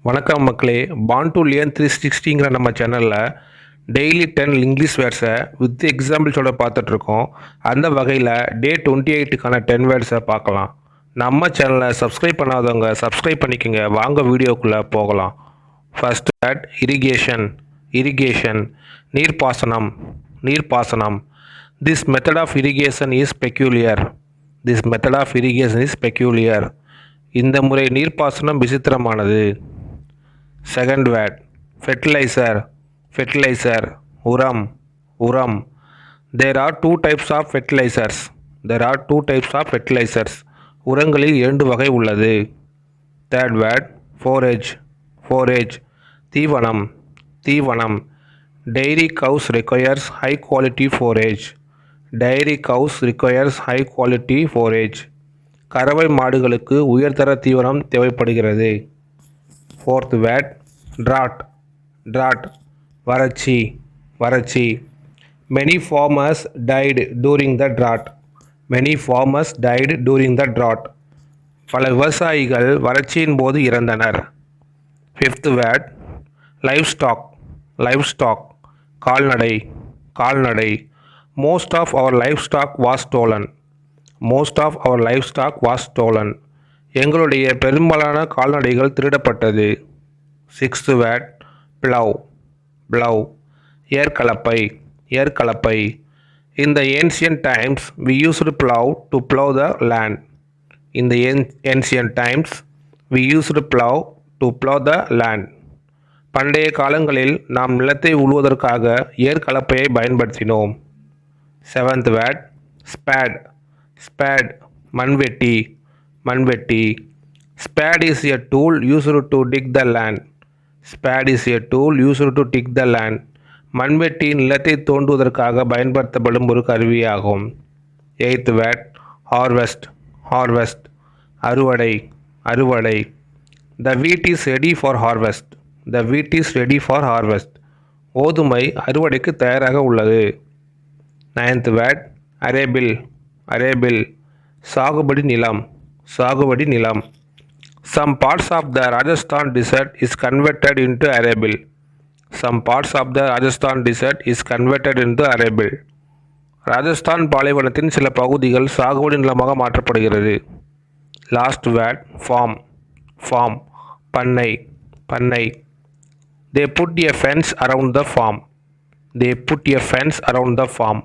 வணக்கம் மக்களே. பான் டு லியன் 360ங்கிற நம்ம சேனலில் டெய்லி 10 இங்கிலீஷ் வேர்ட்ஸை வித் எக்ஸாம்பிள்ஸோட பார்த்துட்ருக்கோம். அந்த வகையில் டே 28க்கான 10 வேர்ட்ஸை பார்க்கலாம். நம்ம சேனலை சப்ஸ்கிரைப் பண்ணாதவங்க சப்ஸ்கிரைப் பண்ணிக்கோங்க. வாங்க வீடியோக்குள்ளே போகலாம். First word irrigation. இரிகேஷன் நீர்ப்பாசனம். நீர்ப்பாசனம். This method of irrigation is peculiar. This method of irrigation is peculiar. இந்த முறை நீர்ப்பாசனம் விசித்திரமானது. Second word fertiliser. ஃபெர்டிலைசர் உரம். உரம். There are two types of fertilisers. There are two types of fertilisers. உரங்களில் 2 வகை உள்ளது. Third word forage. ஃபோரேஜ் தீவனம். தீவனம். Dairy cows requires high quality forage. Dairy cows requires high quality forage. கறவை மாடுகளுக்கு உயர்தர தீவனம் தேவைப்படுகிறது. Fourth word ட்ராட். ட்ராட் வறட்சி. வறட்சி. Many farmers died during the drought. Many farmers died during the drought. பல விவசாயிகள் வறட்சியின் போது இறந்தனர். Fifth word livestock. Livestock கால்நடை. கால்நடை. Most of our livestock was stolen. Most of our livestock was stolen. எங்களுடைய பெரும்பாலான கால்நடைகள் திருடப்பட்டது. Sixth word plough. ப்ளவ் ஏர்கலப்பை. ஏர்கலப்பை. In the ancient times we used plow to plow the land. In the ancient times we used plow to plow the land. பண்டைய காலங்களில் நாம் நிலத்தை உழுவதற்காக ஏர்கலப்பையை பயன்படுத்தினோம். Seventh word spade. ஸ்பேட் மண்வெட்டி. மண்வெட்டி. Spade is a tool used to dig the land. Spade is a tool used to dig the land. மண்வெட்டி நிலத்தை தோண்டுவதற்காக பயன்படுத்தப்படும் ஒரு கருவியாகும். Eighth word harvest. ஹார்வெஸ்ட் அறுவடை. அறுவடை. The wheat is ready for harvest. The wheat is ready for harvest. கோதுமை அறுவடைக்கு தயாராக உள்ளது. Ninth word அரேபிள். அரேபிள் சாகுபடி நிலம். சாகுபடி நிலம். Some parts of the Rajasthan desert is converted into arable. Some parts of the Rajasthan desert is converted into arable. Rajasthan பாலைவனத்தின் சில பகுதிகள் சாகுபடி நிலமாக மாற்றப்படுகிறது. Last word form. ஃபார்ம் பண்ணை. பண்ணை. They put a fence around the farm. They put a fence around the farm.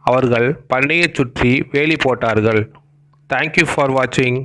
அவர்கள் பண்ணையை சுற்றி வேலி போட்டார்கள். Thank you for watching.